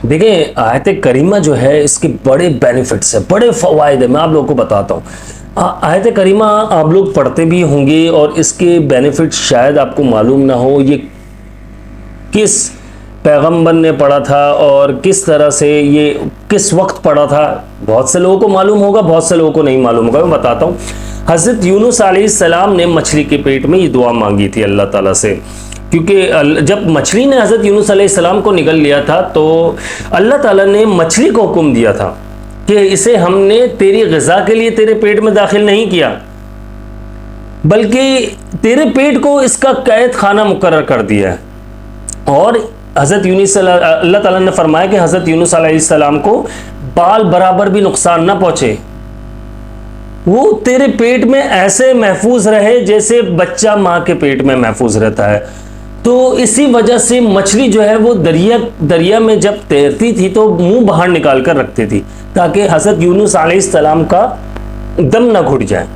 دیکھیں آیت کریمہ جو ہے اس کے بڑے بینیفٹس ہیں، بڑے فوائد ہیں، میں آپ لوگوں کو بتاتا ہوں۔ آیت کریمہ آپ لوگ پڑھتے بھی ہوں گے اور اس کے بینیفٹس شاید آپ کو معلوم نہ ہو، یہ کس پیغمبر نے پڑھا تھا اور کس طرح سے یہ کس وقت پڑھا تھا، بہت سے لوگوں کو معلوم ہوگا، بہت سے لوگوں کو نہیں معلوم ہوگا۔ میں بتاتا ہوں، حضرت یونس علیہ السلام نے مچھلی کے پیٹ میں یہ دعا مانگی تھی اللہ تعالیٰ سے، کیونکہ جب مچھلی نے حضرت یونس علیہ السلام کو نگل لیا تھا تو اللہ تعالیٰ نے مچھلی کو حکم دیا تھا کہ اسے ہم نے تیری غذا کے لیے تیرے پیٹ میں داخل نہیں کیا، بلکہ تیرے پیٹ کو اس کا قید خانہ مقرر کر دیا ہے۔ اور حضرت یونس اللہ تعالیٰ نے فرمایا کہ حضرت یونس علیہ السلام کو بال برابر بھی نقصان نہ پہنچے، وہ تیرے پیٹ میں ایسے محفوظ رہے جیسے بچہ ماں کے پیٹ میں محفوظ رہتا ہے۔ تو اسی وجہ سے مچھلی جو ہے وہ دریا میں جب تیرتی تھی تو منہ باہر نکال کر رکھتی تھی تاکہ حضرت یونس علیہ السلام کا دم نہ گھٹ جائے۔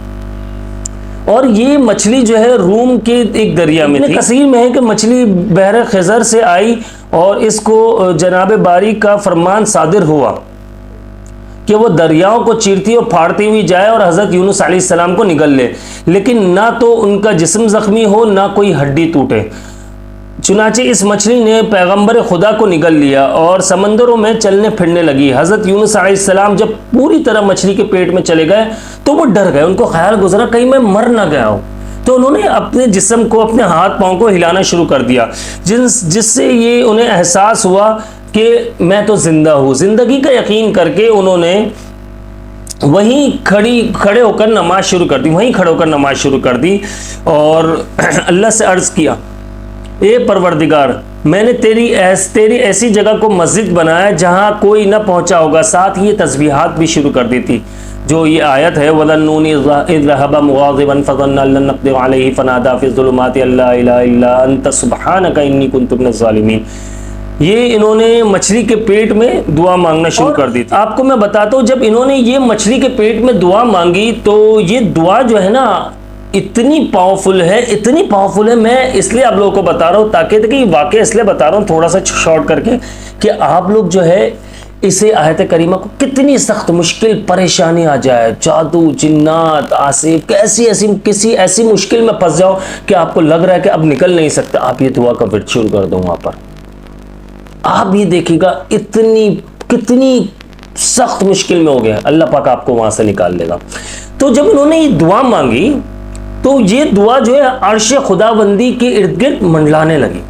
اور یہ مچھلی جو ہے روم کے ایک دریا میں تھی۔ کثیر میں ہے کہ مچھلی بحر خزر سے آئی اور اس کو جناب باری کا فرمان صادر ہوا کہ وہ دریاؤں کو چیرتی اور پھاڑتی ہوئی جائے اور حضرت یونس علیہ السلام کو نگل لے، لیکن نہ تو ان کا جسم زخمی ہو نہ کوئی ہڈی ٹوٹے۔ چنانچہ اس مچھلی نے پیغمبر خدا کو نگل لیا اور سمندروں میں چلنے پھرنے لگی۔ حضرت یونس علیہ السلام جب پوری طرح مچھلی کے پیٹ میں چلے گئے تو وہ ڈر گئے، ان کو خیال گزرا کہیں میں مر نہ گیا ہوں، تو انہوں نے اپنے جسم کو، اپنے ہاتھ پاؤں کو ہلانا شروع کر دیا، جس سے یہ انہیں احساس ہوا کہ میں تو زندہ ہوں۔ زندگی کا یقین کر کے انہوں نے وہیں کھڑے ہو کر نماز شروع کر دی اور اللہ سے عرض کیا، اے پروردگار، میں نے تیری ایسی جگہ کو مسجد بنایا جہاں کوئی نہ پہنچا ہوگا۔ ساتھ یہ تسبیحات بھی شروع کر دی تھی جو یہ آیت ہے، وَظَنُّونِ إِذْ ذَهَبَ مُغَاضِبًا فَظَنَّ أَن لَّن نَّقْدِرَ عَلَيْهِ فَنَادَىٰ فِي الظُّلُمَاتِ أَن لَّا إِلَٰهَ إِلَّا أَنتَ سُبْحَانَكَ إِنِّي كُنتُ مِنَ الظَّالِمِينَ۔ یہ انہوں نے مچھلی کے پیٹ میں دعا مانگنا شروع کر دی تھی۔ آپ کو میں بتاتا ہوں، جب انہوں نے یہ مچھلی کے پیٹ میں دعا مانگی تو یہ دعا جو ہے نا اتنی پاورفل ہے، میں اس لیے آپ لوگوں کو بتا رہا ہوں تاکہ دیکھیں یہ واقعہ اس لیے بتا رہا ہوں تھوڑا سا شارٹ کر کے کہ آپ لوگ جو ہے اسے آیت کریمہ کو کتنی سخت مشکل پریشانی آ جائے، جادو جنات آصف کسی ایسی مشکل میں پھنس جاؤ کہ آپ کو لگ رہا ہے کہ اب نکل نہیں سکتا، آپ یہ دعا کا ورد شروع کر دو، وہاں پر آپ یہ دیکھیے گا کتنی سخت مشکل میں ہو گیا، اللہ پاک آپ کو وہاں سے نکال لے گا۔ تو جب انہوں نے یہ دعا مانگی تو یہ دعا جو ہے عرش خداوندی کے ارد گرد منڈلانے لگی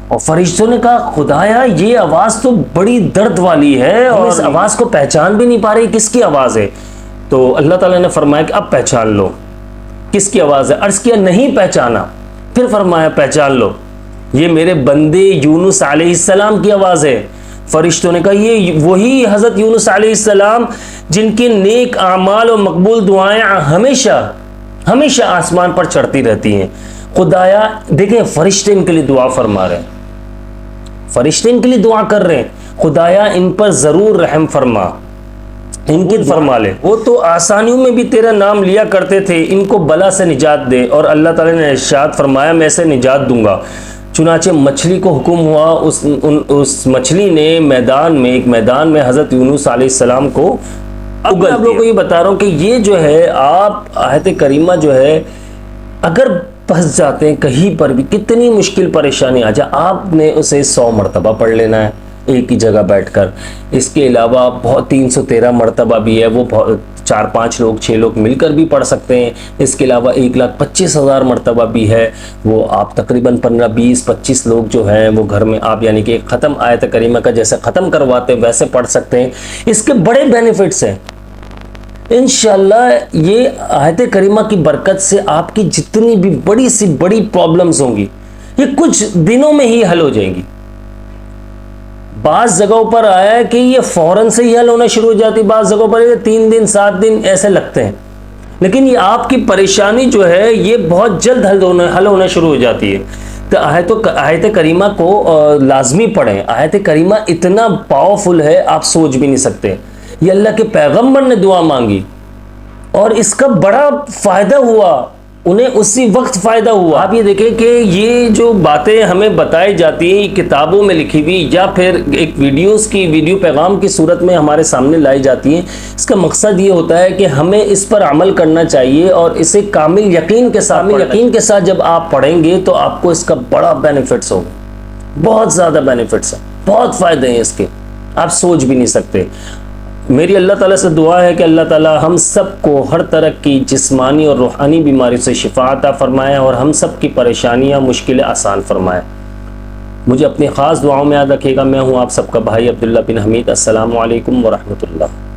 اور فرشتوں نے کہا، خدایا یہ آواز تو بڑی درد والی ہے اور اس آواز کو پہچان بھی نہیں پا رہی کس کی آواز ہے۔ تو اللہ تعالیٰ نے فرمایا کہ اب پہچان لو کس کی آواز ہے۔ عرض کیا نہیں پہچانا، پھر فرمایا پہچان لو، یہ میرے بندے یونس علیہ السلام کی آواز ہے۔ فرشتوں نے کہا یہ وہی حضرت یونس علیہ السلام جن کے نیک اعمال اور مقبول دعائیں ہمیشہ آسمان پر چڑھتی رہتی ہیں۔ خدایا دیکھیں فرشتے ان کے لیے دعا فرما رہے ہیں، فرشتے ان کے لیے دعا کر رہے ہیں، خدایا ان پر ضرور رحم فرما، ان کی فرما لے، وہ تو آسانیوں میں بھی تیرا نام لیا کرتے تھے، ان کو بلا سے نجات دے۔ اور اللہ تعالیٰ نے ارشاد فرمایا میں اسے نجات دوں گا۔ چنانچہ مچھلی کو حکم ہوا، اس مچھلی نے ایک میدان میں حضرت یونس علیہ السلام کو اب میں آپ لوگوں کو یہ بتا رہا ہوں کہ یہ جو ہے آپ آیت کریمہ جو ہے اگر پھنس جاتے ہیں کہیں پر بھی، کتنی مشکل پریشانی آ جائے، آپ نے اسے 100 مرتبہ پڑھ لینا ہے ایک ہی جگہ بیٹھ کر۔ اس کے علاوہ بہت 313 مرتبہ بھی ہے، وہ 4-5 لوگ 6 لوگ مل کر بھی پڑھ سکتے ہیں۔ اس کے علاوہ 1,25,000 مرتبہ بھی ہے، وہ آپ تقریباً 15-20-25 لوگ جو ہیں وہ گھر میں آپ یعنی کہ ختم آیت کریمہ کا جیسے ختم کرواتے ہیں ویسے پڑھ سکتے ہیں۔ اس کے بڑے بینیفٹس ہیں، انشاءاللہ یہ آیت کریمہ کی برکت سے آپ کی جتنی بھی بڑی سی بڑی پرابلمز ہوں گی یہ کچھ دنوں میں ہی حل ہو جائیں گی۔ بعض جگہوں پر آیا ہے کہ یہ فوراً سے ہی حل ہونا شروع ہو جاتی، بعض جگہوں پر 3 دن 7 دن ایسے لگتے ہیں، لیکن یہ آپ کی پریشانی جو ہے یہ بہت جلد حل ہونا شروع ہو جاتی ہے۔ تو آیت کریمہ کو لازمی پڑھیں، آیت کریمہ اتنا پاورفل ہے آپ سوچ بھی نہیں سکتے۔ یہ اللہ کے پیغمبر نے دعا مانگی اور اس کا بڑا فائدہ ہوا انہیں اسی وقت فائدہ ہوا۔ آپ یہ دیکھیں کہ یہ جو باتیں ہمیں بتائی جاتی ہیں کتابوں میں لکھی ہوئی یا پھر ایک ویڈیو پیغام کی صورت میں ہمارے سامنے لائی جاتی ہیں، اس کا مقصد یہ ہوتا ہے کہ ہمیں اس پر عمل کرنا چاہیے اور اسے کامل یقین کے ساتھ جب آپ پڑھیں گے تو آپ کو اس کا بڑا بینیفٹس ہوگا، بہت زیادہ بینیفٹس ہیں، بہت فائدے ہیں اس کے، آپ سوچ بھی نہیں سکتے۔ میری اللہ تعالیٰ سے دعا ہے کہ اللہ تعالیٰ ہم سب کو ہر طرح کی جسمانی اور روحانی بیماری سے شفا عطا فرمائے اور ہم سب کی پریشانیاں مشکلیں آسان فرمائے۔ مجھے اپنی خاص دعاؤں میں یاد رکھیے گا۔ میں ہوں آپ سب کا بھائی عبداللہ بن حمید۔ السلام علیکم ورحمۃ اللہ۔